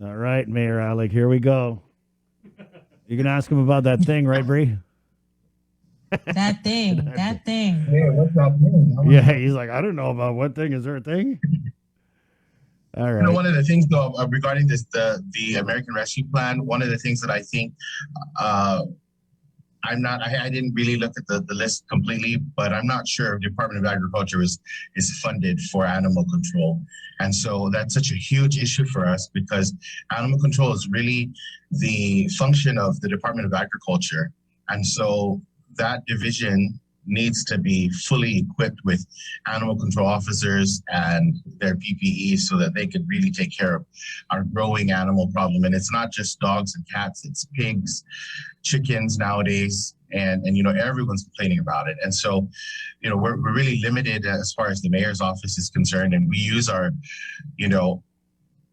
All right, Mayor Alig, here we go. You can ask him about that thing, right, Bree? That thing, that thing. Yeah, what's that thing? Yeah, he's like, I don't know about what thing. Is there a thing? All right. One of the things though regarding this the American Rescue Plan, one of the things that I think uh, I didn't really look at the list completely, but I'm not sure if the Department of Agriculture is funded for animal control. And so that's such a huge issue for us because animal control is really the function of the Department of Agriculture. And so that division needs to be fully equipped with animal control officers and their PPE so that they could really take care of our growing animal problem. And it's not just dogs and cats, it's pigs, chickens nowadays, and everyone's complaining about it. And so we're really limited as far as the mayor's office is concerned, and we use our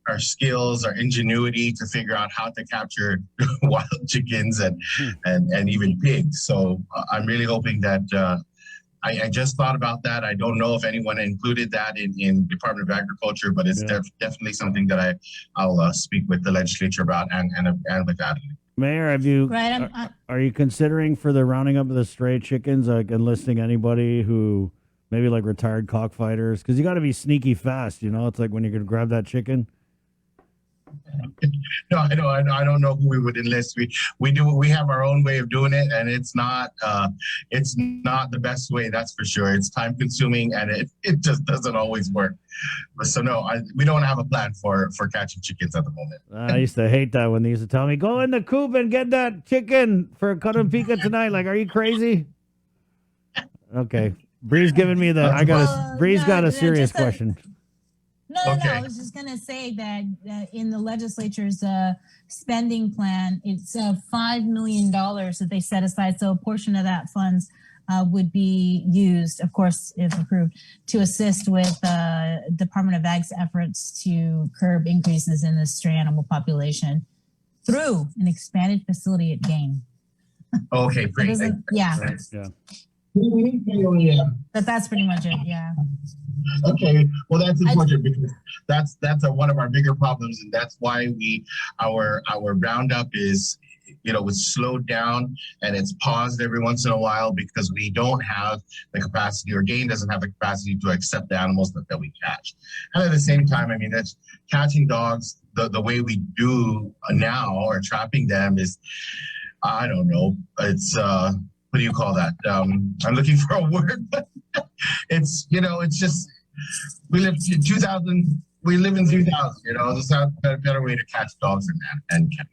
our skills, our ingenuity to figure out how to capture wild chickens and even pigs. So I'm really hoping that I just thought about that. I don't know if anyone included that in Department of Agriculture, but it's definitely something that I'll speak with the legislature about and with that. Mayor, are you considering for the rounding up of the stray chickens, like enlisting anybody who maybe like retired cockfighters? Because you got to be sneaky fast, it's like when you're going to grab that chicken. No, I don't know who we would enlist. We have our own way of doing it, and it's not the best way, that's for sure. It's time consuming, and it just doesn't always work. So no, we don't have a plan for catching chickens at the moment. I used to hate that when they used to tell me, go in the coop and get that chicken for Karumpika tonight. Like, are you crazy? Okay. Bree's giving me Bree's got a serious question. No, I was just going to say that in the legislature's spending plan, it's $5 million that they set aside. So a portion of that funds would be used, of course, if approved, to assist with Department of Ag's efforts to curb increases in the stray animal population through an expanded facility at Game. Okay, great. Yeah. But that's pretty much it, yeah. Okay, well that's important because that's one of our bigger problems, and that's why our roundup is it's slowed down and it's paused every once in a while because we don't have the capacity, or Game doesn't have the capacity to accept the animals that we catch. And at the same time, I mean, that's catching dogs the way we do now, or trapping them is, I don't know, it's what do you call that? I'm looking for a word, but it's just, we live in 2000. There's a better way to catch dogs and cats.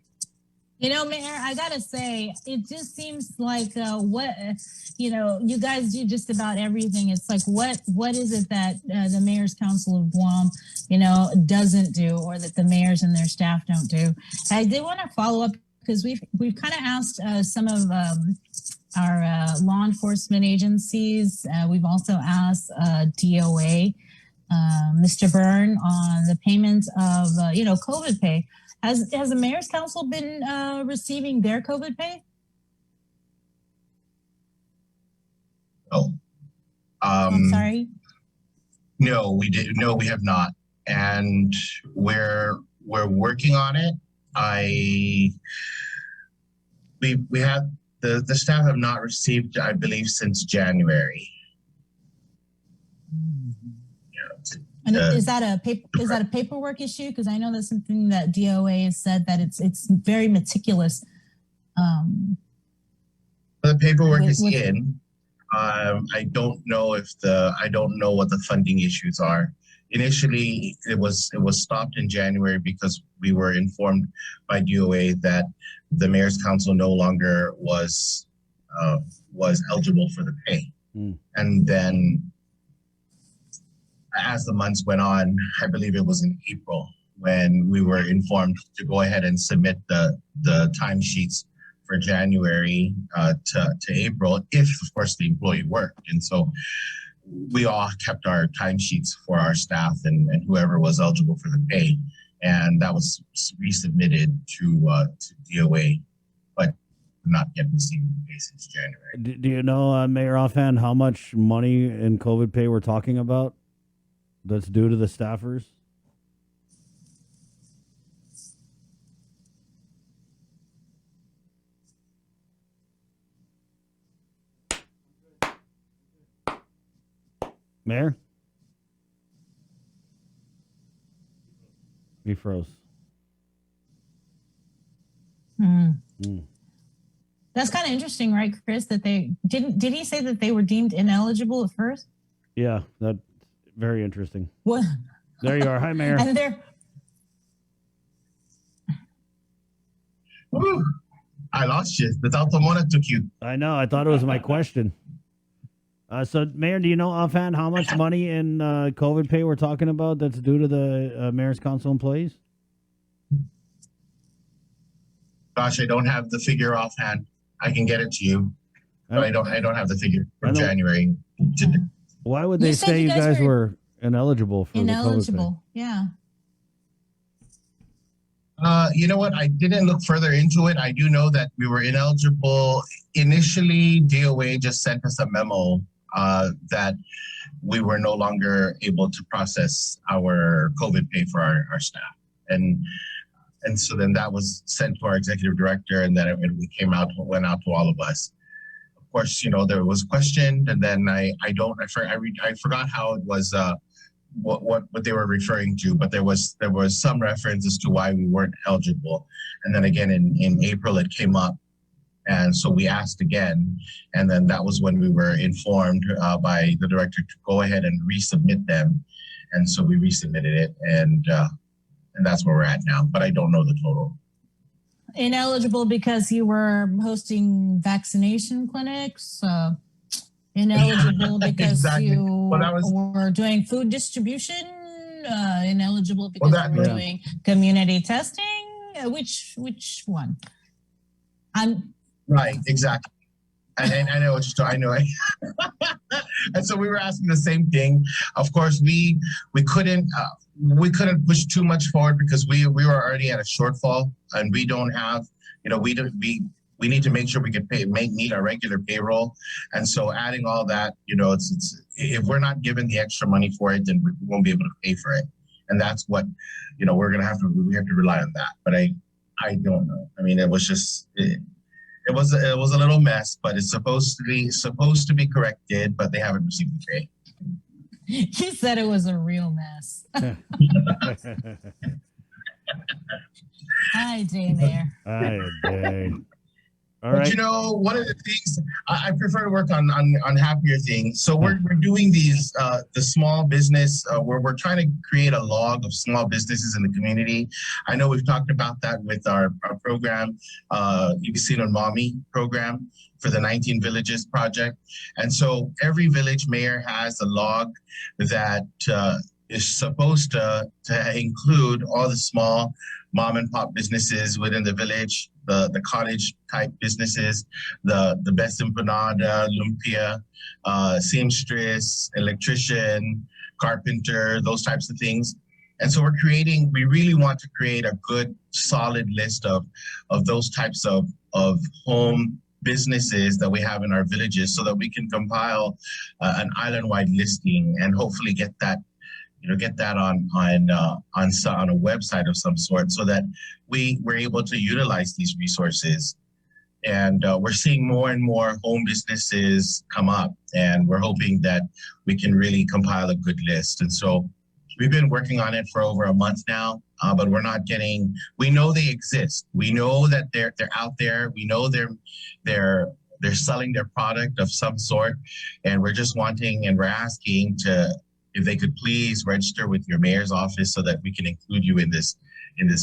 Mayor, I gotta say, it just seems like you guys do just about everything. It's like, what is it that the Mayor's Council of Guam, doesn't do, or that the mayors and their staff don't do? I did want to follow up because we've kind of asked some of our law enforcement agencies. We've also asked DOA, Mr. Byrne, on the payment of COVID pay. Has the Mayor's Council been receiving their COVID pay? Oh, I'm sorry. No, we did. No, we have not, and we're working on it. We have the staff have not received, I believe, since January. And is that a paperwork issue? Because I know that's something that DOA has said that it's very meticulous. The paperwork is in. I don't know what the funding issues are. Initially, it was stopped in January because we were informed by DOA that the Mayor's Council no longer was eligible for the pay, and then, as the months went on, I believe it was in April when we were informed to go ahead and submit the timesheets for January to April, if of course the employee worked. And so we all kept our timesheets for our staff and whoever was eligible for the pay, and that was resubmitted to DOA, but not yet received the pay since January. Do you know, Mayor, offhand, how much money in COVID pay we're talking about that's due to the staffers? Mayor? He froze. Hmm. Hmm. That's kind of interesting, right, Chris? That they did he say that they were deemed ineligible at first? Yeah, that's very interesting. What? There you are. Hi, Mayor. And they're Woo, I lost you. The Altamona took you. I know. I thought it was my question. So, Mayor, do you know offhand how much money in COVID pay we're talking about that's due to the Mayor's Council employees? Gosh, I don't have the figure offhand. I can get it to you, but I don't have the figure from January. Why would they You said say you you guys guys were were ineligible for the COVID pay? ineligible. Yeah. You know what? I didn't look further into it. I do know that we were ineligible. Initially, DOA just sent us a memo that we were no longer able to process our COVID pay for our staff. And so then that was sent to our executive director, and then it went out to all of us. Of course, you know, there was questioned, and then I forgot how it was, what they were referring to, but there was some reference as to why we weren't eligible. And then again in April it came up, and so we asked again, and then that was when we were informed by the director to go ahead and resubmit them, and so we resubmitted it, and that's where we're at now. But I don't know the total. Ineligible because you were hosting vaccination clinics. Ineligible because Exactly. you Well, were doing food distribution. Ineligible because you were doing community testing. Which one? Right, exactly. And I know what I know. And so we were asking the same thing. Of course, we couldn't push too much forward because we were already at a shortfall, and we don't have, you know, we need to make sure we can meet our regular payroll. And so adding all that, you know, it's if we're not given the extra money for it, then we won't be able to pay for it. And that's what, you know, we have to rely on that. But I don't know. I mean, it was just it was a little mess, but it's supposed to be corrected, but they haven't received the pay. You said it was a real mess. Hi, day, Mayor. Hi, day. All But right. you know, one of the things I prefer to work on happier things. So we're doing these the small business. We're trying to create a log of small businesses in the community. I know we've talked about that with our program, Ibisino and Mommy program for the 19 Villages project. And so every village mayor has a log that is supposed to include all the small mom and pop businesses within the village, the cottage type businesses, the best empanada, lumpia, seamstress, electrician, carpenter, those types of things. And so we really want to create a good solid list of those types of home businesses that we have in our villages, so that we can compile an island-wide listing and hopefully get that on a website of some sort, so that we're able to utilize these resources. And we're seeing more and more home businesses come up, and we're hoping that we can really compile a good list. And so we've been working on it for over a month now, but we know they exist. We know that they're out there. We know they're selling their product of some sort, and we're just wanting and we're asking if they could please register with your mayor's office so that we can include you in this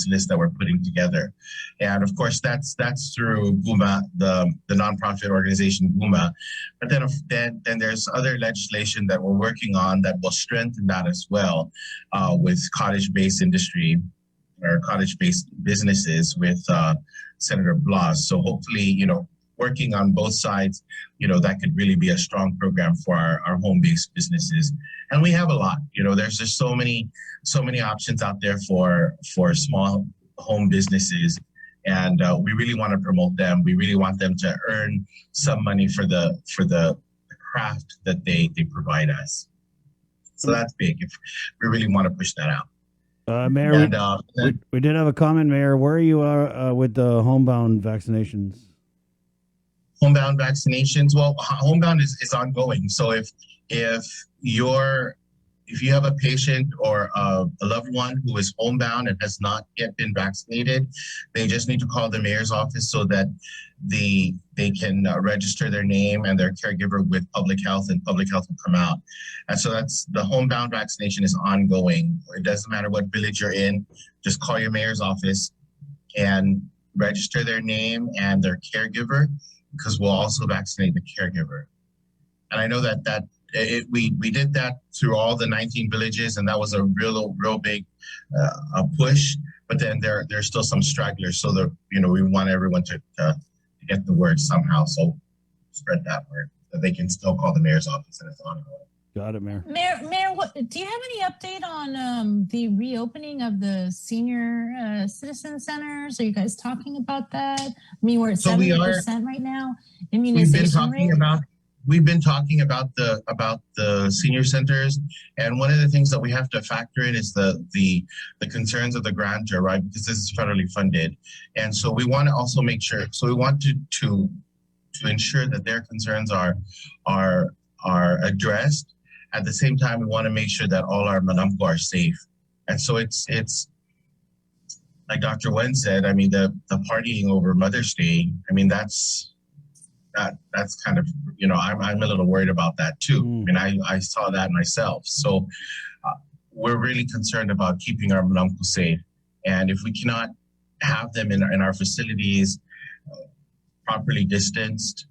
list that we're putting together. And of course, that's through BUMA, the nonprofit organization BUMA. But then there's other legislation that we're working on that will strengthen that as well, with cottage-based industry or cottage-based businesses with Senator Blas. So hopefully, you know, working on both sides, you know, that could really be a strong program for our home-based businesses. And we have a lot, you know, there's just so many options out there for small home businesses. And we really want to promote them. We really want them to earn some money for the craft that they provide us. So that's big. If we really want to push that out. Mayor, and, we did have a comment, Mayor. Where are you with the homebound vaccinations? Homebound vaccinations. Well, homebound is ongoing. So if if if you have a patient or a loved one who is homebound and has not yet been vaccinated, they just need to call the mayor's office so that they can register their name and their caregiver with public health, and public health will come out. And so that's the homebound vaccination is ongoing. It doesn't matter what village you're in, just call your mayor's office and register their name and their caregiver, because we'll also vaccinate the caregiver. And I know that we did that through all the 19 villages, and that was a real big push. But then there's still some stragglers, so that we want everyone to get the word somehow. So spread that word that they can still call the mayor's office, and it's ongoing. Got it, Mayor. Mayor, do you have any update on the reopening of the senior citizen centers? Are you guys talking about that? I mean, we're at 70% right now. Immunization rate. We've been talking about the senior centers, and one of the things that we have to factor in is the concerns of the grantor, right? Because this is federally funded, and so we want to also make sure. So we want to ensure that their concerns are addressed. At the same time, we want to make sure that all our manamko are safe. And so it's like Dr. Wen said. I mean, the partying over Mother's Day. I mean, that's kind of, I'm a little worried about that too. I mean, I saw that myself. So we're really concerned about keeping our manamko safe. And if we cannot have them in our facilities properly distanced,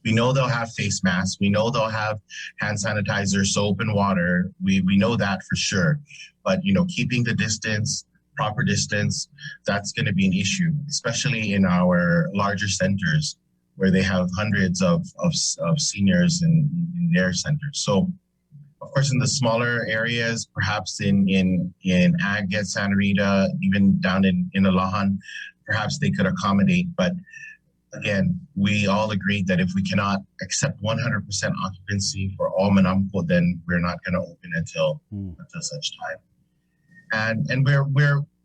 we know they'll have face masks. We know they'll have hand sanitizer, soap, and water. We know that for sure. But, keeping the distance, proper distance, that's going to be an issue, especially in our larger centers where they have hundreds of seniors in their centers. So, of course, in the smaller areas, perhaps in Agate, Santa Rita, even down in Alahan, perhaps they could accommodate. But again, we all agreed that if we cannot accept 100% occupancy for all manamko, then we're not going to open until such time. And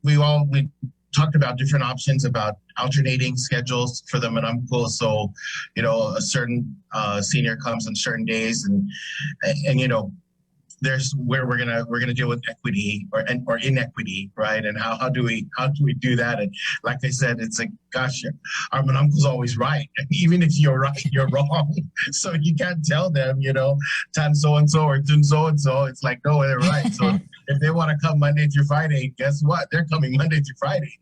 we talked about different options about alternating schedules for the manamko. So, a certain senior comes on certain days, and there's where we're gonna deal with equity or inequity, right? And how do we do that? And like I said, it's like, gosh, our manamko's always right. Even if you're right, you're wrong. So you can't tell them, tan so and so or tun so and so. It's like, no, they're right. So if they want to come Monday through Friday, guess what? They're coming Monday through Friday.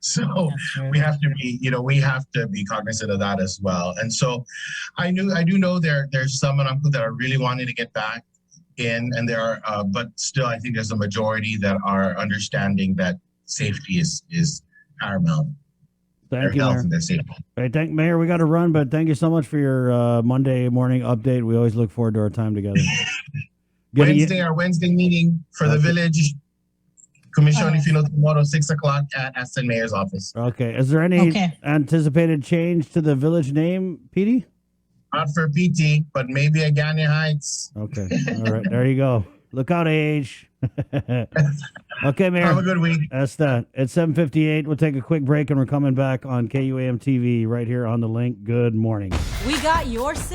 So we have to be cognizant of that as well. And so I do know there's some manamko that are really wanting to get back in, and there are, but still, I think there's a majority that are understanding that safety is paramount. Thank you, Mayor. And their safety. Hey, Mayor. We got to run, but thank you so much for your Monday morning update. We always look forward to our time together. Our Wednesday meeting for the village commission, if you know, tomorrow 6:00 at St. Mayor's office. Okay. Is there any anticipated change to the village name, Petey? Not for PT, but maybe Agani Heights. Okay. All right. There you go. Look out, age. Okay, Mayor. Have a good week. That's that. It's 7:58. We'll take a quick break, and we're coming back on KUAM TV right here on the link. Good morning. We got your